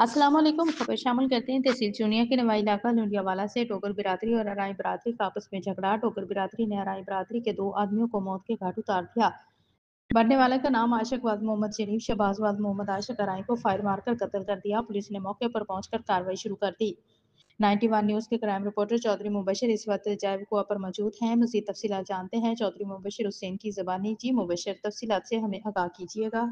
अस्सलाम वालेकुम। खबर शामिल करते हैं तहसील चूनिया के नवाई इलाका लुंडियावाला से टोकर बिरादरी और अराई बिरादरी का आपस में झगड़ा। टोकर बिरादरी ने अराई बिरादरी के 2 आदमियों को मौत के घाट उतार दिया। मरने वाले का नाम आशिक वाद मोहम्मद शरीफ, शहबाज वाद मोहम्मद आशिक अराई को फायर मारकर कत्ल कर दिया। पुलिस ने मौके पर पहुंचकर कार्रवाई शुरू कर दी। 91 न्यूज के क्राइम रिपोर्टर चौधरी मुबशिर इस वक्त जैब कुआ पर मौजूद हैं। मजीद तफसीलात जानते हैं चौधरी मुबशिर हुसैन की ज़बानी। जी मुबशिर, तफसीलात से हमें आगाह कीजिएगा।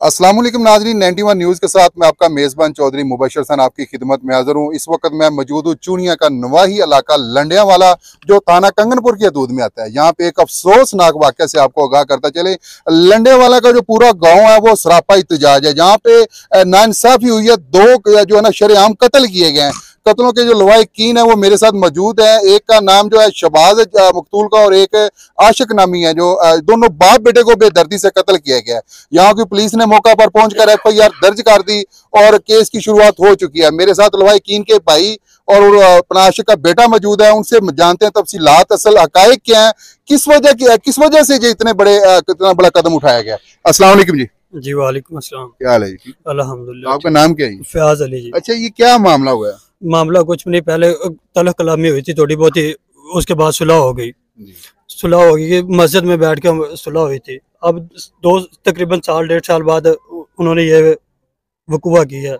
अस्सलाम वालेकुम नाज़रीन, 91 न्यूज़ के साथ मैं आपका मेज़बान चौधरी मुबशिर हसन आपकी खिदमत में हाज़िर हूँ। इस वक्त मैं मौजूद हूँ चूनिया का नवाही इलाका लंडियावाला जो थाना कंगनपुर की हदूद में आता है। यहाँ पे एक अफसोसनाक वाक़या से आपको आगाह करता चले। लंडियावाला का जो पूरा गाँव है वो सरापा इत्तेजाज है। जहाँ पे नाइंसाफ़ी हुई है, 2 जो है ना शरेआम कत्ल किए गए हैं। कत्लों के जो लवाहिकीन है वो मेरे साथ मौजूद है। एक का नाम जो है शहबाज मकतूल का और एक आशिक नामी है, जो दोनों बाप बेटे को बेदर्दी से कत्ल किया गया है। यहाँ की पुलिस ने मौका पर पहुंचकर FIR दर्ज कर दी और केस की शुरुआत हो चुकी है। मेरे साथ लवाहिकीन के भाई और अपना आशिक का बेटा मौजूद है। उनसे जानते हैं तफसीलात, असल हकायक क्या है, किस वजह से जो इतना बड़ा कदम उठाया गया। अस्सलाम वालेकुम जी। जी वालेकुम अस्सलाम। क्या हाल है जी? अल्हम्दुलिल्लाह। आपका नाम क्या है? फयाज अली जी। अच्छा, ये क्या मामला हुआ है? मामला कुछ नहीं, पहले तलख कलामी हुई थी थोड़ी बहुत ही, उसके बाद सुलह हो गई। सुलह हो गई, मस्जिद में बैठ के सुलह हुई थी। अब तकरीबन 1.5 साल बाद उन्होंने ये वकूआ किया।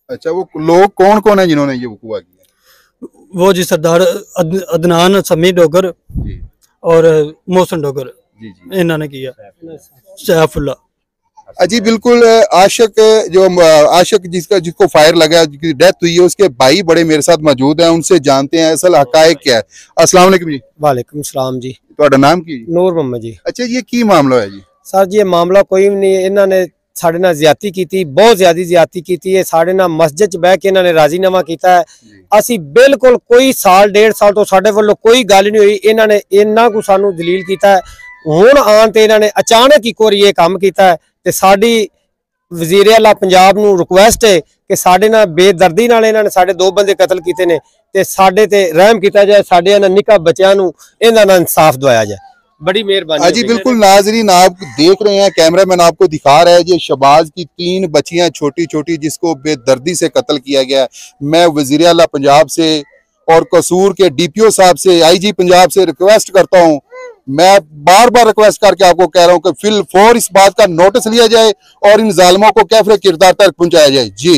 अच्छा, वो लोग कौन कौन है जिन्होंने ये वकूआ किया? वो जी सरदार अदनान समी डोगर और मोहसन डोगर, इन्होंने किया। सैफुल्लाह। जी बिल्कुल। आशिक जिसको फायर लगा, जिसकी डेथ हुई है, उसके भाई बड़े मेरे साथ मौजूद हैं। उनसे जानते हैं असल हकायक क्या है। अस्सलाम वालेकुम जी। वालेकुम सलाम जी। ਤੁਹਾਡਾ नाम की? ਨੂਰ ਮੁਹੰਮਦ जी। अच्छा, ये की मामला है जी? सर जी, ये मामला कोई भी नहीं, इन्होंने साढ़े नाल ज्यादती की, बहुत ज्यादा ज्यादती की है। साढ़े नाल मस्जिद च बह के इन्होंने राजीनामा किया है। असी बिल्कुल कोई साल 1.5 साल तो साढ़े वालों कोई गल नहीं हुई। इन्होंने इन्ना को सानू दलील किया है। हुण आन ते इन्होंने अचानक एक बार ये काम किया है ते साडी वजीर आला पंजाब नू रिक्वेस्ट है कि साडे नाल बेदर्दी नाल इन्होंने साडे 2 बंदे कतल किए ने ते साडे ते रहम किया जाए, साडे इन्हां निक्का बच्चों नू इन्हां नाल इंसाफ दिवाया जाए। बड़ी मेहरबानी। जी बिल्कुल नाजरीन, आप देख रहे हैं, कैमरामैन आपको दिखा रहा है, ये शहबाज की 3 बच्चियां छोटी छोटी जिसको बेदर्दी से कत्ल किया गया। मैं वजीर आला पंजाब से और कसूर के DPO साहब से, IG पंजाब से रिक्वेस्ट करता हूँ, मैं बार बार रिक्वेस्ट करके आपको कह रहा हूँ कि फिल फौर इस बात का नोटिस लिया जाए और इन जालिमों को कैफरे किरदार तक पहुंचाया जाए। जी।